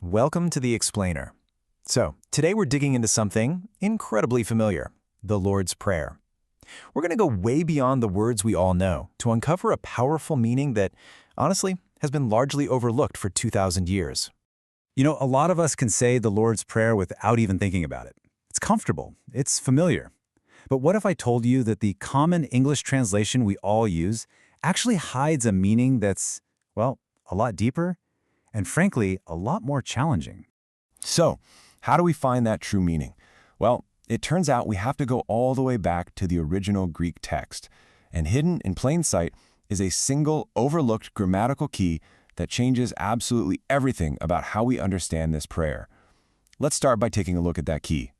Welcome to The Explainer. So, today we're digging into something incredibly familiar, the Lord's Prayer. We're going to go way beyond the words we all know to uncover a powerful meaning that, honestly, has been largely overlooked for 2,000 years. A lot of us can say the Lord's Prayer without even thinking about it. It's comfortable, it's familiar. But what if I told you that the common English translation we all use actually hides a meaning that's, well, a lot deeper and frankly, a lot more challenging? So, how do we find that true meaning? Well, it turns out we have to go all the way back to the original Greek text. And hidden in plain sight is a single, overlooked grammatical key that changes absolutely everything about how we understand this prayer. Let's start by taking a look at that key.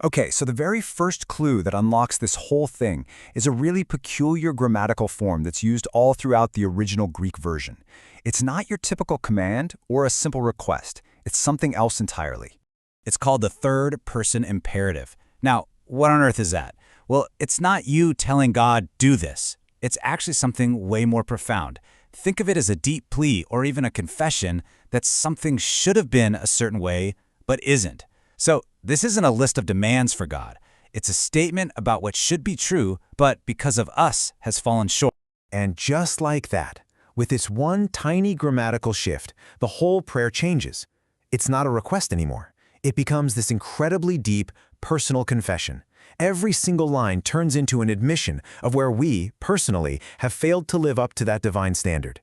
Okay, so the very first clue that unlocks this whole thing is a really peculiar grammatical form that's used all throughout the original Greek version. It's not your typical command or a simple request. It's something else entirely. It's called the third-person imperative. Now, what on earth is that? Well, it's not you telling God, do this. It's actually something way more profound. Think of it as a deep plea or even a confession that something should have been a certain way, but isn't. So this isn't a list of demands for God. It's a statement about what should be true, but because of us has fallen short. And just like that, with this one tiny grammatical shift, the whole prayer changes. It's not a request anymore. It becomes this incredibly deep, personal confession. Every single line turns into an admission of where we, personally, have failed to live up to that divine standard.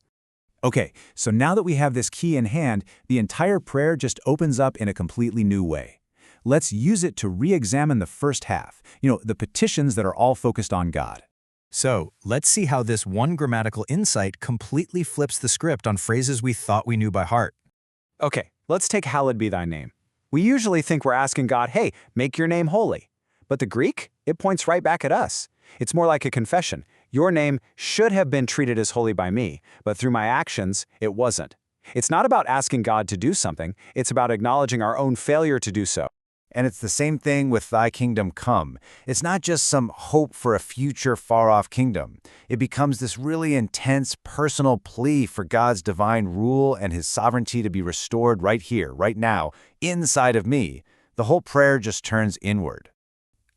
Okay, so now that we have this key in hand, the entire prayer just opens up in a completely new way. Let's use it to re-examine the first half, the petitions that are all focused on God. So, let's see how this one grammatical insight completely flips the script on phrases we thought we knew by heart. Okay, let's take hallowed be thy name. We usually think we're asking God, hey, make your name holy. But the Greek, it points right back at us. It's more like a confession. Your name should have been treated as holy by me, but through my actions, it wasn't. It's not about asking God to do something. It's about acknowledging our own failure to do so. And it's the same thing with thy kingdom come. It's not just some hope for a future far-off kingdom. It becomes this really intense personal plea for God's divine rule and his sovereignty to be restored right here, right now, inside of me. The whole prayer just turns inward.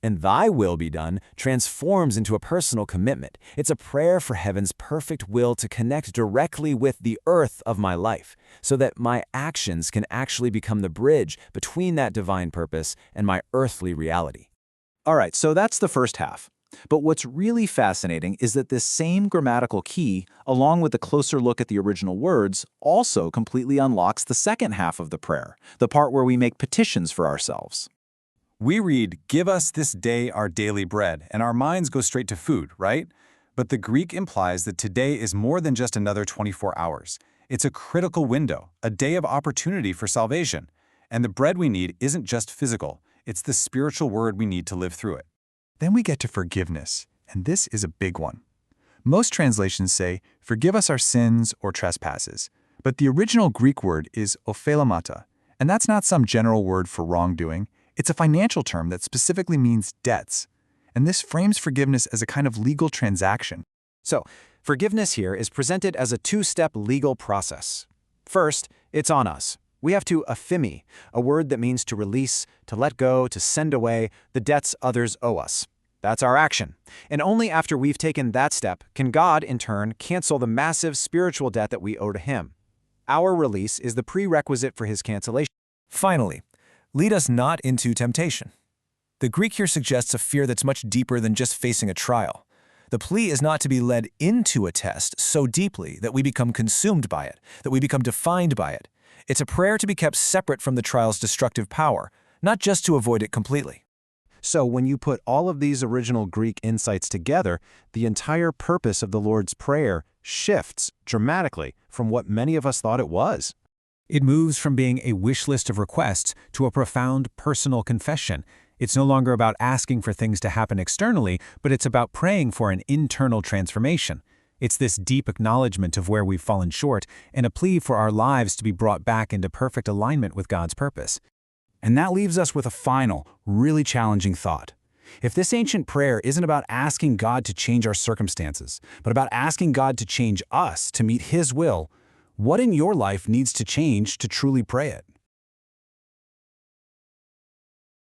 And thy will be done transforms into a personal commitment. It's a prayer for heaven's perfect will to connect directly with the earth of my life, so that my actions can actually become the bridge between that divine purpose and my earthly reality. All right, so that's the first half. But what's really fascinating is that this same grammatical key, along with a closer look at the original words, also completely unlocks the second half of the prayer, the part where we make petitions for ourselves. We read, give us this day our daily bread, and our minds go straight to food, right? But the Greek implies that today is more than just another 24 hours. It's a critical window, a day of opportunity for salvation. And the bread we need isn't just physical, it's the spiritual word we need to live through it. Then we get to forgiveness, and this is a big one. Most translations say, forgive us our sins or trespasses, but the original Greek word is ophelimata, and that's not some general word for wrongdoing. It's a financial term that specifically means debts, and this frames forgiveness as a kind of legal transaction. So, forgiveness here is presented as a two-step legal process. First, it's on us. We have to affimi, a word that means to release, to let go, to send away the debts others owe us. That's our action. And only after we've taken that step can God, in turn, cancel the massive spiritual debt that we owe to him. Our release is the prerequisite for his cancellation. Finally, lead us not into temptation. The Greek here suggests a fear that's much deeper than just facing a trial. The plea is not to be led into a test so deeply that we become consumed by it, that we become defined by it. It's a prayer to be kept separate from the trial's destructive power, not just to avoid it completely. So when you put all of these original Greek insights together, the entire purpose of the Lord's Prayer shifts dramatically from what many of us thought it was. It moves from being a wish list of requests to a profound personal confession. It's no longer about asking for things to happen externally, but it's about praying for an internal transformation. It's this deep acknowledgement of where we've fallen short and a plea for our lives to be brought back into perfect alignment with God's purpose. And that leaves us with a final, really challenging thought. If this ancient prayer isn't about asking God to change our circumstances, but about asking God to change us to meet his will, what in your life needs to change to truly pray it?